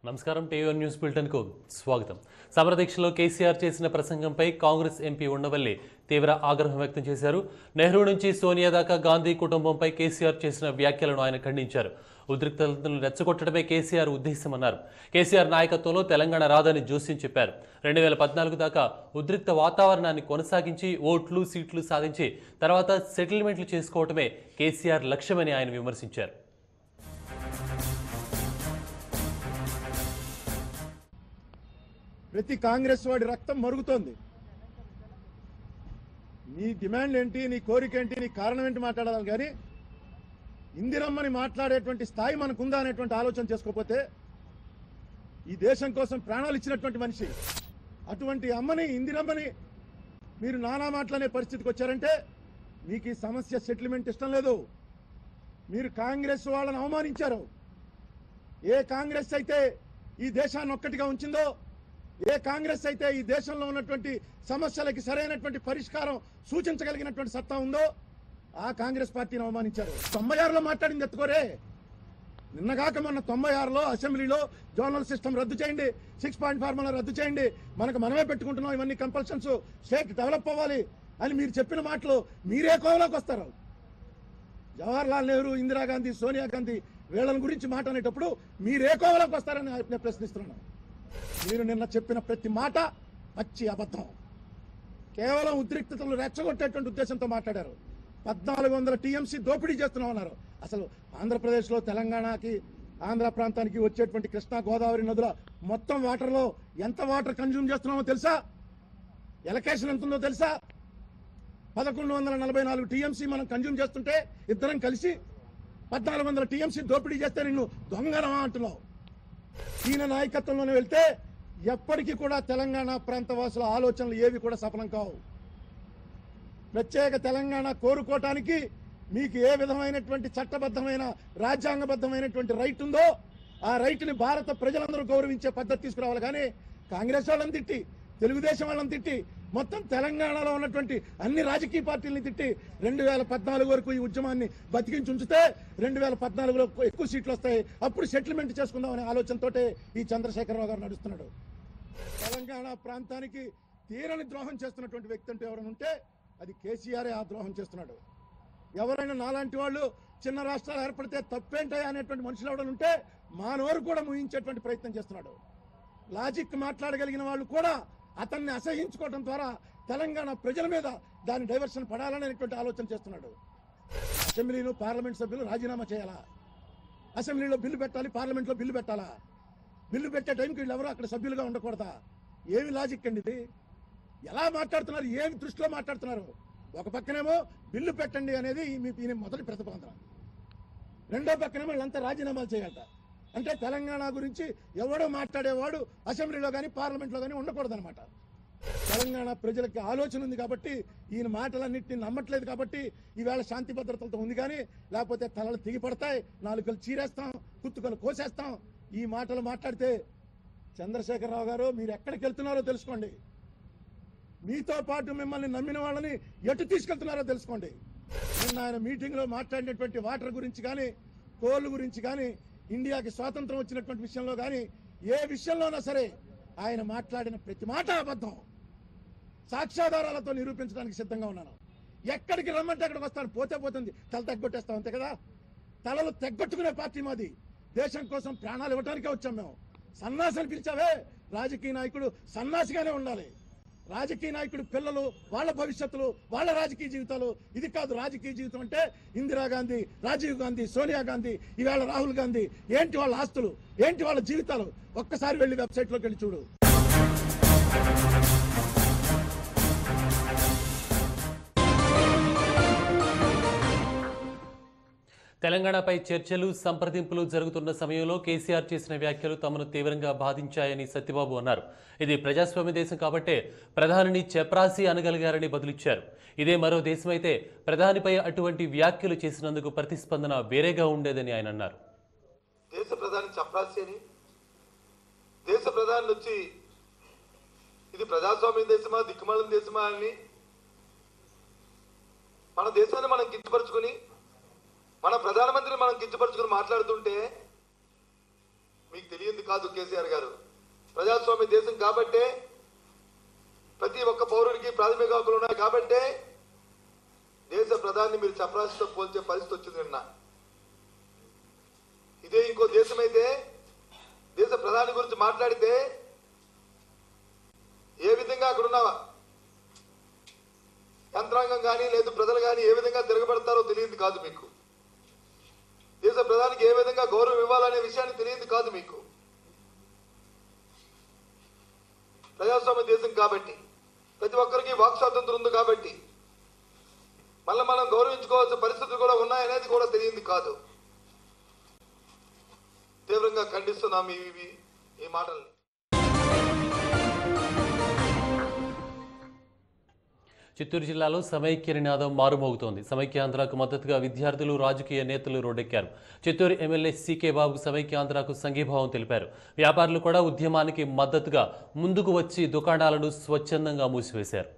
నమస్కారం TV news bulletin కు స్వాగతం. సమరదీక్షలో కేసీఆర్ చేసిన ప్రసంగంపై కాంగ్రెస్ ఎంపీ ఉండవల్లి తీవ్ర ఆగ్రహం వ్యక్తం చేశారు. నెహ్రూ నుంచి సోనియా దాకా గాంధీ కుటుంబంపై కేసీఆర్ చేసిన వ్యాఖ్యలను ఆయన ఖండించారు. ఉద్రిక్తతలను రెచ్చగొట్టడమే కేసీఆర్ ఉద్దేశమన్నారు. కేసీఆర్ నాయకత్వంలో తెలంగాణ రాదని జోస్యం చెప్పారు. 2014 దాకా ఉద్రిక్త వాతావరణాన్ని కొనసాగించి ఓట్లు సీట్లు సాధించి తర్వాత సెటిల్మెంట్లు చేసుకోవటమే కేసీఆర్ లక్ష్యమని ఆయన విమర్శించారు. ప్రతి కాంగ్రెస్ వాడి రక్తం మరుగుతోంది. నీ డిమాండ్ ఏంటి, నీ కోరిక ఏంటి, నీ కారణం ఏంటి మాట్లాడాలి కానీ ఇందిరమ్మని మాట్లాడేటువంటి స్థాయి మనకుందా అనేటువంటి ఆలోచన చేసుకోకపోతే ఈ దేశం కోసం ప్రాణాలు ఇచ్చినటువంటి మనిషి అటువంటి అమ్మని, ఇందిరమ్మని మీరు నానా మాటలనే పరిస్థితికి వచ్చారంటే మీకు ఈ సమస్య సెటిల్మెంట్ ఇష్టం లేదు. మీరు కాంగ్రెస్ వాళ్ళని అవమానించారు. ఏ కాంగ్రెస్ అయితే ఈ దేశాన్ని ఒక్కటిగా ఉంచిందో, ఏ కాంగ్రెస్ అయితే ఈ దేశంలో ఉన్నటువంటి సమస్యలకి సరైనటువంటి పరిష్కారం సూచించగలిగినటువంటి సత్తా ఉందో ఆ కాంగ్రెస్ పార్టీని అవమానించారు. 96లో మాట్లాడింది ఎత్తుకోరే. నిన్నగాక మొన్న 96లో అసెంబ్లీలో జోనల్ సిస్టమ్ రద్దు చేయండి, 6 పాయింట్ ఫార్ములా రద్దు చేయండి, మనమే పెట్టుకుంటున్నాం, ఇవన్నీ కంపల్షన్స్, స్టేట్ డెవలప్ అవ్వాలి అని మీరు చెప్పిన మాటలు మీరే కోవలోకి వస్తారు. జవహర్లాల్ నెహ్రూ, ఇందిరాగాంధీ, సోనియా గాంధీ వీళ్ళని గురించి మాట్లాడేటప్పుడు మీరే కోవలోకి వస్తారని నేను ప్రశ్నిస్తున్నాను. మీరు నిన్న చెప్పిన ప్రతి మాట పచ్చి అబద్ధం. కేవలం ఉద్రిక్తతలు రెచ్చగొట్టేటువంటి ఉద్దేశంతో మాట్లాడారు. 1400 టీఎంసీ దోపిడీ చేస్తున్నామన్నారు. అసలు ఆంధ్రప్రదేశ్లో తెలంగాణకి, ఆంధ్ర ప్రాంతానికి వచ్చేటువంటి కృష్ణా గోదావరి నదుల మొత్తం వాటర్లో ఎంత వాటర్ కన్జ్యూమ్ చేస్తున్నామో తెలుసా? ఎలకేషన్ ఎంత ఉందో తెలుసా? 1144 టీఎంసీ మనం కన్జ్యూమ్ చేస్తుంటే ఇద్దరం కలిసి 1400 టీఎంసీ దోపిడీ చేస్తే నిన్ను దొంగనమా అంటున్నావు. ఈయన నాయకత్వంలోనే వెళ్తే ఎప్పటికీ కూడా తెలంగాణ ప్రాంత వాసుల ఆలోచనలు ఏవి కూడా సఫలం కావు. ప్రత్యేక తెలంగాణ కోరుకోవటానికి మీకు ఏ విధమైనటువంటి చట్టబద్ధమైన, రాజ్యాంగబద్ధమైనటువంటి రైట్ ఉందో ఆ రైట్ని భారత ప్రజలందరూ గౌరవించే పద్ధతి తీసుకురావాలి. కానీ కాంగ్రెస్ వాళ్ళని తిట్టి, తెలుగుదేశం వాళ్ళని తిట్టి, మొత్తం తెలంగాణలో ఉన్నటువంటి అన్ని రాజకీయ పార్టీలని తిట్టి 2014 వరకు ఈ ఉద్యమాన్ని బతికించి ఉంచితే 2014లో ఎక్కువ సీట్లు వస్తాయి, అప్పుడు సెటిల్మెంట్ చేసుకుందాం అనే ఆలోచనతోటే ఈ చంద్రశేఖరరావు గారు నడుస్తున్నాడు. తెలంగాణ ప్రాంతానికి తీరని ద్రోహం చేస్తున్నటువంటి వ్యక్తి అంటే ఎవరైనా ఉంటే అది కేసీఆరే ఆ ద్రోహం చేస్తున్నాడు. ఎవరైనా నాలాంటి వాళ్ళు చిన్న రాష్ట్రాలు ఏర్పడితే తప్పేంటాయా అనేటువంటి మనుషులు ఎవరైనా ఉంటే మా నోరు కూడా ముగించేటువంటి ప్రయత్నం చేస్తున్నాడు. లాజిక్ మాట్లాడగలిగిన వాళ్ళు కూడా అతన్ని అసహించుకోవడం ద్వారా తెలంగాణ ప్రజల మీద దాని డైవర్షన్ పడాలనేటువంటి ఆలోచన చేస్తున్నాడు. అసెంబ్లీలో పార్లమెంట్ సభ్యులు రాజీనామా చేయాలా? అసెంబ్లీలో బిల్లు పెట్టాలి, పార్లమెంట్లో బిల్లు పెట్టాలా? బిల్లు పెట్టే టైంకి వీళ్ళు ఎవరు అక్కడ సభ్యులుగా ఉండకూడదా? ఏమి లాజిక్ అండి ఇది? ఎలా మాట్లాడుతున్నారు? ఏమి దృష్టిలో మాట్లాడుతున్నారు? ఒక పక్కనేమో బిల్లు పెట్టండి అనేది ఈయన మొదటి ప్రతిపాదన, రెండో పక్కనేమో వీళ్ళంతా రాజీనామాలు చేయాలట. అంటే తెలంగాణ గురించి ఎవడో మాట్లాడేవాడు అసెంబ్లీలో కానీ పార్లమెంట్లో కానీ ఉండకూడదనమాట. తెలంగాణ ప్రజలకి ఆలోచన ఉంది కాబట్టి, ఈయన మాటలన్నింటినీ నమ్మట్లేదు కాబట్టి ఈవేళ శాంతి భద్రతలతో ఉంది. కానీ లేకపోతే తలలు తెగిపడతాయి, నాలుకలు చీరేస్తాం, కుత్తుకలు కోసేస్తాం. ఈ మాటలు మాట్లాడితే చంద్రశేఖరరావు గారు మీరు ఎక్కడికి వెళ్తున్నారో తెలుసుకోండి. మీతో పాటు మిమ్మల్ని నమ్మిన వాళ్ళని ఎటు తీసుకెళ్తున్నారో తెలుసుకోండి. నిన్న ఆయన మీటింగ్లో మాట్లాడినటువంటి వాటర్ గురించి కానీ, కోల్ గురించి కానీ, ఇండియాకి స్వాతంత్రం వచ్చినటువంటి విషయంలో కానీ, ఏ విషయంలోనా సరే ఆయన మాట్లాడిన ప్రతి మాట అబద్ధం. సాక్ష్యాధారాలతో నిరూపించడానికి సిద్ధంగా ఉన్నాను. ఎక్కడికి రమ్మంటే అక్కడికి వస్తాను, పోతే పోతుంది, తల తెగ్గొట్టేస్తాం అంతే కదా. తలలు తెగ్గొట్టుకునే పార్టీ మాది. దేశం కోసం ప్రాణాలు ఇవ్వడానికే వచ్చాం మేము. సన్నాసిని పిలిచావే, రాజకీయ నాయకుడు సన్నాసిగానే ఉండాలి. రాజకీయ నాయకుడు పిల్లలు, వాళ్ళ భవిష్యత్తులు, వాళ్ళ రాజకీయ జీవితాలు. ఇది కాదు రాజకీయ జీవితం అంటే. ఇందిరాగాంధీ, రాజీవ్ గాంధీ, సోనియా గాంధీ, ఈవేళ రాహుల్ గాంధీ, ఏంటి వాళ్ళ ఆస్తులు, ఏంటి వాళ్ళ జీవితాలు? ఒక్కసారి వెళ్ళి వెబ్సైట్లోకి వెళ్ళి చూడు. తెలంగాణపై చర్చలు, సంప్రదింపులు జరుగుతున్న సమయంలో కేసీఆర్ చేసిన వ్యాఖ్యలు తమను తీవ్రంగా బాధించాయని సత్యబాబు అన్నారు. ఇది ప్రజాస్వామ్య దేశం కాబట్టే ప్రధానిని చెప్రాసి అనగలిగారని బదులిచ్చారు. ఇదే మరో దేశమైతే ప్రధానిపై అటువంటి వ్యాఖ్యలు చేసినందుకు ప్రతిస్పందన వేరేగా ఉండేదని ఆయన అన్నారు. దేశ ప్రధాని చప్రాసి అని, దేశ ప్రధాని వచ్చి ఇది ప్రజాస్వామ్య దేశమా, దిక్కుమాలిన దేశమా అని మన దేశాన్ని మనం కించపరుచుకుని, మన ప్రధానమంత్రిని మనం కించపరుచుకుని మాట్లాడుతుంటే మీకు తెలియంది కాదు కేసీఆర్ గారు. ప్రజాస్వామ్య దేశం కాబట్టే, ప్రతి ఒక్క పౌరుడికి ప్రాథమిక హక్కులు ఉన్నాయి కాబట్టే దేశ ప్రధాని మీరు చపరాశితో పోల్చే పరిస్థితి వచ్చింది నిన్న. ఇదే ఇంకో దేశం అయితే దేశ ప్రధాని గురించి మాట్లాడితే ఏ విధంగా అక్కడున్న యంత్రాంగం కానీ లేదు ప్రజలు కానీ ఏ విధంగా తిరగబడతారో తెలియదు కాదు మీకు. దేశ ప్రధానికి ఏ విధంగా గౌరవం ఇవ్వాలనే విషయాన్ని తెలియదు కాదు మీకు. ప్రజాస్వామ్య దేశం కాబట్టి, ప్రతి ఒక్కరికి వాక్ స్వాతంత్రం ఉంది కాబట్టి మళ్ళీ మనం గౌరవించుకోవాల్సిన పరిస్థితులు కూడా ఉన్నాయనేది కూడా తెలియదు కాదు. తీవ్రంగా ఖండిస్తున్నాం ఈ మాటల్ని. చిత్తూరు జిల్లాలో సమైక్య నినాదం మారుమోగుతోంది. సమైక్యాంధ్రకు మద్దతుగా విద్యార్థులు, రాజకీయ నేతలు రోడ్డెక్కారు. చిత్తూరు ఎమ్మెల్యే సీకే బాబు సమైక్యాంధ్రకు సంఘీభావం తెలిపారు. వ్యాపారులు కూడా ఉద్యమానికి మద్దతుగా ముందుకు వచ్చి దుకాణాలను స్వచ్ఛందంగా మూసివేశారు.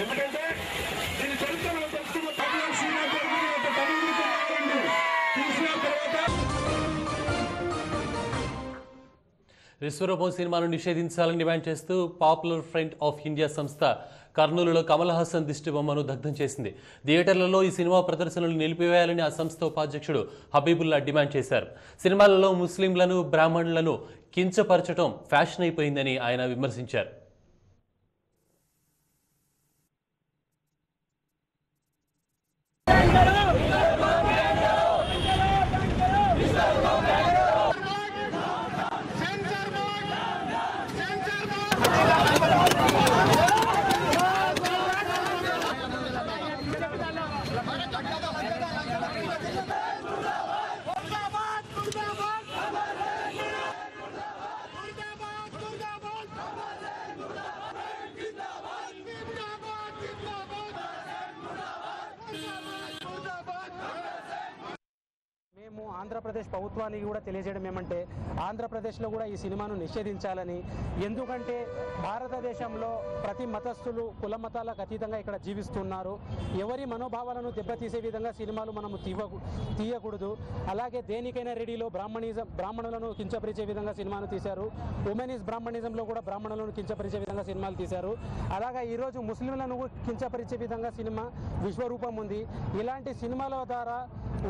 ఎందుకంటే దీని చరిత్రలో తెలుసుకున్న విశ్వరూపం సినిమాను నిషేధించాలని డిమాండ్ చేస్తూ పాపులర్ ఫ్రంట్ ఆఫ్ ఇండియా సంస్థ కర్నూలులో కమల్ హాసన్ దిష్టిబొమ్మను దగ్ధం చేసింది. థియేటర్లలో ఈ సినిమా ప్రదర్శనలు నిలిపివేయాలని ఆ సంస్థ ఉపాధ్యక్షుడు హబీబుల్లా డిమాండ్ చేశారు. సినిమాలలో ముస్లింలను, బ్రాహ్మణులను కించపరచడం ఫ్యాషన్ అయిపోయిందని ఆయన విమర్శించారు. మేము ఆంధ్రప్రదేశ్ ప్రభుత్వానికి కూడా తెలియజేయడం ఏమంటే ఆంధ్రప్రదేశ్లో కూడా ఈ సినిమాను నిషేధించాలని. ఎందుకంటే భారతదేశంలో ప్రతి మతస్థులు కుల మతాలకు అతీతంగా ఇక్కడ జీవిస్తున్నారు. ఎవరి మనోభావాలను దెబ్బతీసే విధంగా సినిమాలు మనము తీయకూడదు. అలాగే దేనికైనా రెడీలో బ్రాహ్మణులను కించపరిచే విధంగా సినిమాను తీశారు. ఉమెనిస్ బ్రాహ్మణిజంలో కూడా బ్రాహ్మణులను కించపరిచే విధంగా సినిమాలు తీశారు. అలాగే ఈరోజు ముస్లింలను కించపరిచే విధంగా సినిమా విశ్వరూపం ఉంది. ఇలాంటి సినిమాల ద్వారా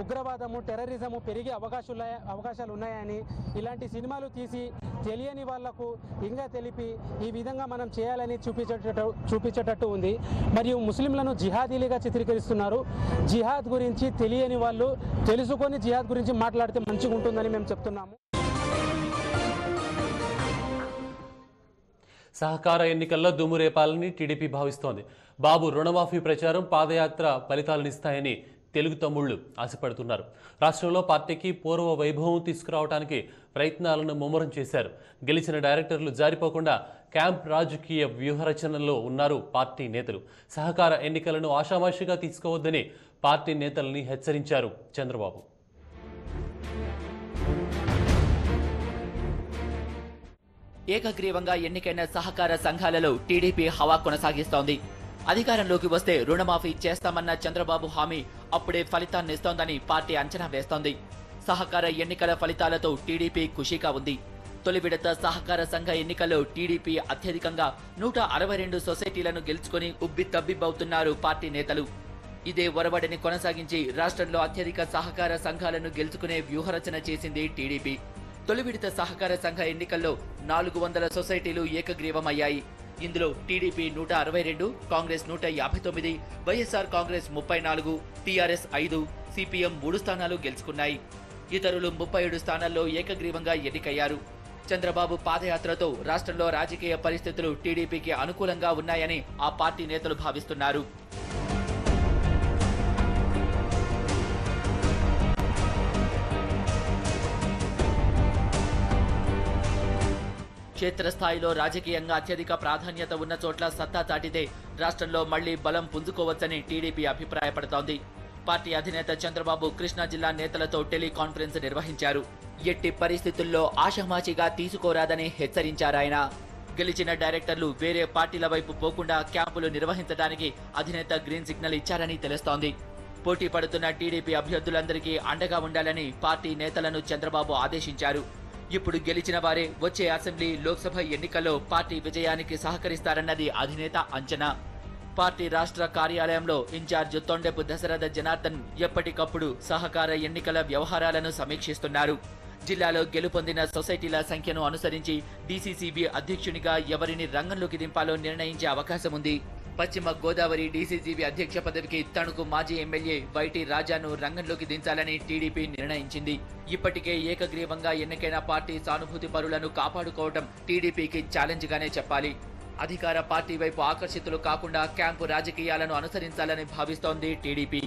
ఉగ్రవాదము, టెర్రరిజము పెరిగే అవకాశాలు ఉన్నాయని ఇలాంటి సినిమాలు తీసి తెలియని వాళ్లకు ఇంకా తెలిపి ఈ విధంగా మనం చేయాలని చూపించేటట్టు ఉంది. మరియు ముస్లింలను జిహాదీలుగా చిత్రీకరిస్తున్నారు. జిహాద్ గురించి తెలియని వాళ్ళు తెలుసుకొని జిహాద్ గురించి మాట్లాడితే మంచిగా ఉంటుందని మేము చెప్తున్నాము. సహకార ఎన్నికల్లో దుమ్ము రేపాలని టీడీపీ భావిస్తోంది. బాబు రుణమాఫీ ప్రచారం, పాదయాత్ర ఫలితాలనిస్తాయని తెలుగు తమ్ముళ్లు ఆశపడుతున్నారు. రాష్ట్రంలో పార్టీకి పూర్వ వైభవం తీసుకురావడానికి ప్రయత్నాలను ముమ్మరం చేశారు. గెలిచిన డైరెక్టర్లు జారిపోకుండా క్యాంప్ రాజకీయ వ్యూహరచనలో ఉన్నారు పార్టీ నేతలు. సహకార ఎన్నికలను ఆషామాషిగా తీసుకోవద్దని పార్టీ నేతల్ని హెచ్చరించారు చంద్రబాబు. ఏకగ్రీవంగా ఎన్నికైన సహకార సంఘాలలో టీడీపీ హవా కొనసాగిస్తోంది. అధికారంలోకి వస్తే రుణమాఫీ చేస్తామన్న చంద్రబాబు హామీ అప్పుడే ఫలితాన్నిస్తోందని పార్టీ అంచనా వేస్తోంది. సహకార ఎన్నికల ఫలితాలతో టీడీపీ ఖుషీగా ఉంది. తొలి విడత సహకార సంఘ ఎన్నికల్లో టీడీపీ అత్యధికంగా 162 సొసైటీలను గెలుచుకుని ఉబ్బితబ్బిబ్బవుతున్నారు పార్టీ నేతలు. ఇదే ఒరవడిని కొనసాగించి రాష్ట్రంలో అత్యధిక సహకార సంఘాలను గెలుచుకునే వ్యూహరచన చేసింది టీడీపీ. తొలి విడత సహకార సంఘ ఎన్నికల్లో 400 సొసైటీలు ఏకగ్రీవమయ్యాయి. ఇందులో TDP 162, Congress 159, YSR Congress 34, TRS 5, CPM 3 స్థానాలు గెలుచుకున్నాయి. ఇతరులు 37 స్థానాల్లో ఏకగ్రీవంగా ఎన్నికయ్యారు. చంద్రబాబు పాదయాత్రతో రాష్ట్రంలో రాజకీయ పరిస్థితులు టీడీపీకి అనుకూలంగా ఉన్నాయని ఆ పార్టీ నేతలు భావిస్తున్నారు. క్షేత్రస్థాయిలో రాజకీయంగా అత్యధిక ప్రాధాన్యత ఉన్న చోట్ల సత్తా చాటితే రాష్ట్రంలో మళ్లీ బలం పుంజుకోవచ్చని టీడీపీ అభిప్రాయపడుతోంది. పార్టీ అధినేత చంద్రబాబు కృష్ణా జిల్లా నేతలతో టెలికాన్ఫరెన్స్ నిర్వహించారు. ఎట్టి పరిస్థితుల్లో ఆషామాషిగా తీసుకోరాదని హెచ్చరించారాయన. గెలిచిన డైరెక్టర్లు వేరే పార్టీల వైపు పోకుండా క్యాంపులు నిర్వహించడానికి అధినేత గ్రీన్ సిగ్నల్ ఇచ్చారని తెలుస్తోంది. పోటీ పడుతున్న టీడీపీ అభ్యర్థులందరికీ అండగా ఉండాలని పార్టీ నేతలను చంద్రబాబు ఆదేశించారు. ఇప్పుడు గెలిచిన వారే వచ్చే అసెంబ్లీ, లోక్సభ ఎన్నికల్లో పార్టీ విజయానికి సహకరిస్తారన్నది అధినేత అంచనా. పార్టీ రాష్ట్ర కార్యాలయంలో ఇన్ఛార్జ్ తొండెపు దశరథ జనార్దన్ ఎప్పటికప్పుడు సహకార ఎన్నికల వ్యవహారాలను సమీక్షిస్తున్నారు. జిల్లాలో గెలుపొందిన సొసైటీల సంఖ్యను అనుసరించి డీసీసీబీ అధ్యక్షునిగా ఎవరిని రంగంలోకి దింపాలో నిర్ణయించే అవకాశం ఉంది. పశ్చిమ గోదావరి డీసీసీబీ అధ్యక్ష పదవికి తణుకు మాజీ ఎమ్మెల్యే వైటీ రాజాను రంగంలోకి దించాలని టీడీపీ నిర్ణయించింది. ఇప్పటికే ఏకగ్రీవంగా ఎన్నికైన పార్టీ సానుభూతి పరులను కాపాడుకోవడం టీడీపీకి ఛాలెంజ్ గానే చెప్పాలి. అధికార పార్టీ వైపు ఆకర్షితులు కాకుండా క్యాంపు రాజకీయాలను అనుసరించాలని భావిస్తోంది టీడీపీ.